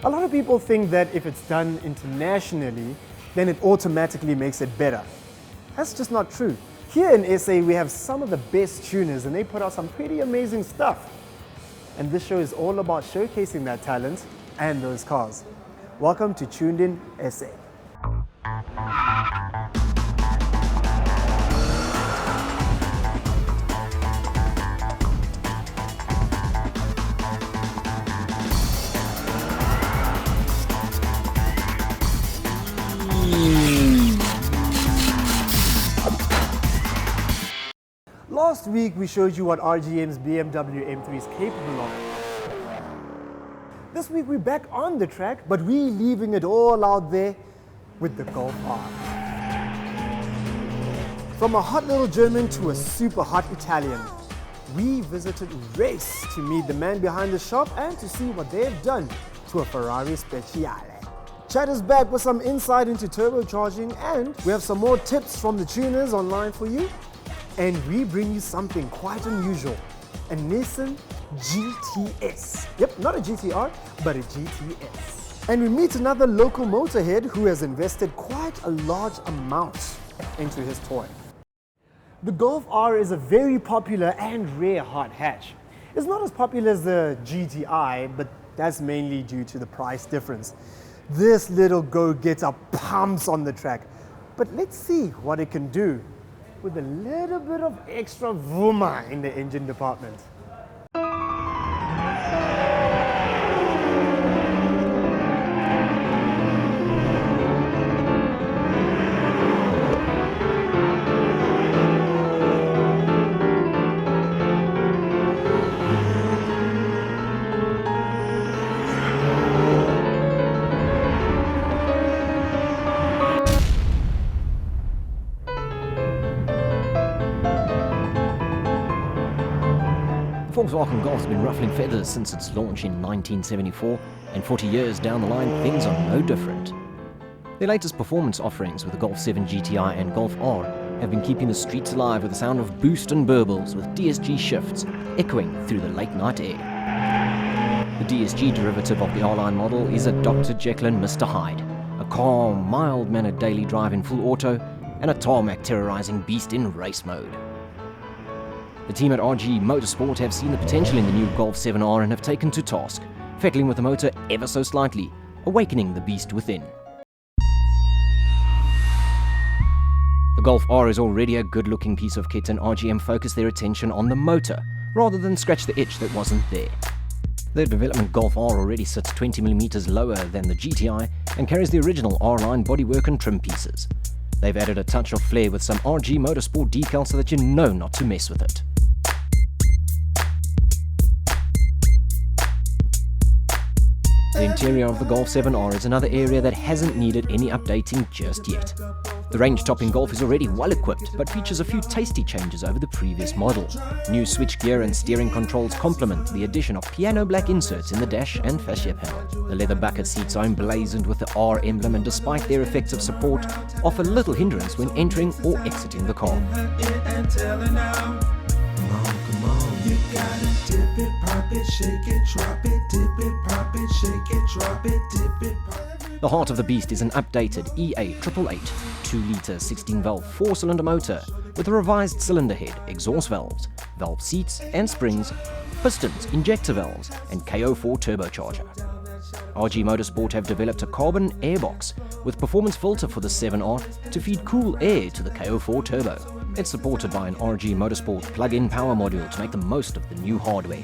A lot of people think that if it's done internationally, then it automatically makes it better. That's just not true. Here in SA, we have some of the best tuners and they put out some pretty amazing stuff. And this show is all about showcasing that talent and those cars. Welcome to Tuned In SA. Last week we showed you what RGM's BMW M3 is capable of. This week we're back on the track, but we're leaving it all out there with the Golf R. From a hot little German to a super hot Italian, we visited Race to meet the man behind the shop and to see what they've done to a Ferrari Speciale. Chad is back with some insight into turbocharging, and we have some more tips from the tuners online for you. And we bring you something quite unusual, a Nissan GTS. Yep, not a GTR, but a GTS. And we meet another local motorhead who has invested quite a large amount into his toy. The Golf R is a very popular and rare hot hatch. It's not as popular as the GTI, but that's mainly due to the price difference. This little go-getter pumps on the track, but let's see what it can do with a little bit of extra vrooma in the engine department. Volkswagen Golf has been ruffling feathers since its launch in 1974, and 40 years down the line, things are no different. Their latest performance offerings with the Golf 7 GTI and Golf R have been keeping the streets alive with the sound of boost and burbles with DSG shifts echoing through the late night air. The DSG derivative of the R-Line model is a Dr. Jekyll and Mr. Hyde, a calm, mild-mannered daily drive in full auto, and a tarmac terrorizing beast in race mode. The team at RG Motorsport have seen the potential in the new Golf 7R and have taken to task, fettling with the motor ever so slightly, awakening the beast within. The Golf R is already a good-looking piece of kit, and RGM focused their attention on the motor, rather than scratch the itch that wasn't there. Their development Golf R already sits 20mm lower than the GTI and carries the original R-Line bodywork and trim pieces. They've added a touch of flair with some RG Motorsport decals so that you know not to mess with it. The interior of the Golf 7R is another area that hasn't needed any updating just yet. The range-topping Golf is already well equipped, but features a few tasty changes over the previous model. New switchgear and steering controls complement the addition of piano black inserts in the dash and fascia panel. The leather bucket seats are emblazoned with the R emblem, and despite their effective support, offer little hindrance when entering or exiting the car. You gotta dip it, pop it, shake it, drop it, dip it, pop it, shake it, drop it, dip it, pop it. The heart of the beast is an updated EA888 2-litre 16-valve 4-cylinder motor with a revised cylinder head, exhaust valves, valve seats and springs, pistons, injector valves and KO4 turbocharger. RG Motorsport have developed a carbon airbox with performance filter for the 7R to feed cool air to the KO4 turbo. It's supported by an RG Motorsport plug-in power module to make the most of the new hardware.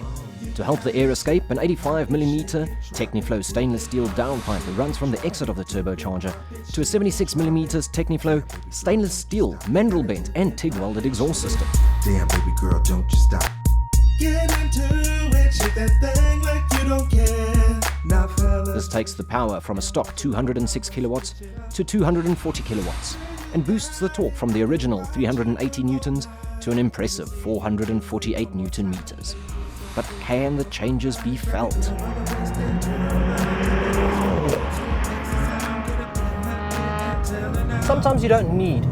To help the air escape, an 85mm Techniflow stainless steel downpipe runs from the exit of the turbocharger to a 76mm Techniflow stainless steel mandrel bent and TIG welded exhaust system. Damn, baby girl, don't you stop. Get into it, shake that thing like you don't care. Now, this takes the power from a stock 206 kilowatts to 240 kilowatts and boosts the torque from the original 380 newtons to an impressive 448 newton meters. But can the changes be felt? Sometimes you don't need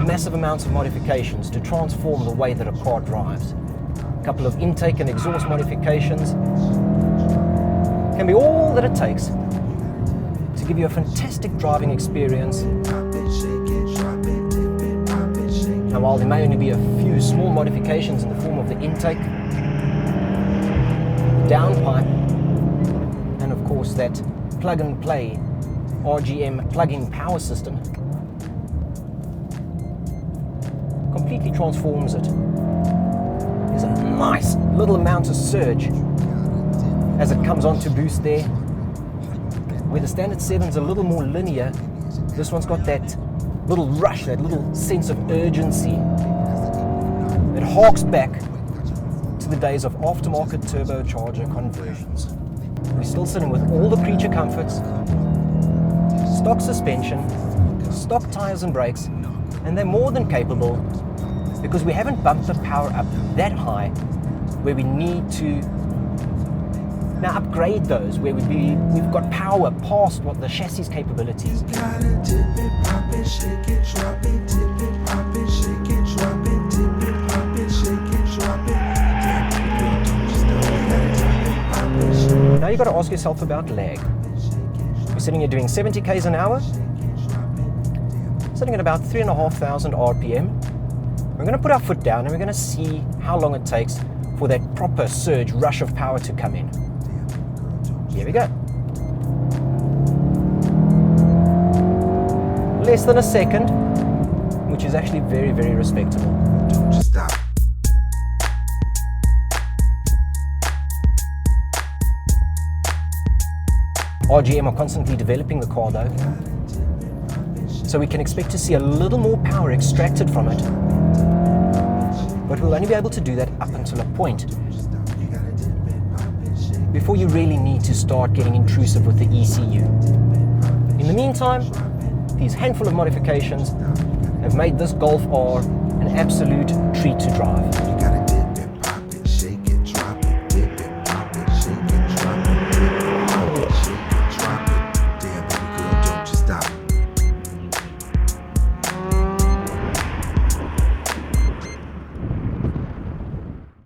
massive amounts of modifications to transform the way that a car drives. A couple of intake and exhaust modifications can be all that it takes to give you a fantastic driving experience. Now, while there may only be a few small modifications in the form of the intake, downpipe, and of course that plug-and-play RGM plug-in power system, completely transforms it. There's a nice little amount of surge as it comes on to boost there. Where the standard 7's a little more linear, this one's got that little rush, that little sense of urgency. It harks back to the days of aftermarket turbocharger conversions. We're still sitting with all the creature comforts, stock suspension, stock tires and brakes, and they're more than capable because we haven't bumped the power up that high where we need to now upgrade those, where we've got power past what the chassis capabilities. Now you've got to ask yourself about lag. We're sitting here doing 70 k's an hour, sitting at about 3,500 RPM. We're going to put our foot down and we're going to see how long it takes for that proper surge rush of power to come in. Here we go. Less than a second, which is actually very, very respectable. Don't just stop. RGM are constantly developing the car though, so we can expect to see a little more power extracted from it, but we'll only be able to do that up until a point before you really need to start getting intrusive with the ECU. In the meantime, these handful of modifications have made this Golf R an absolute treat to drive.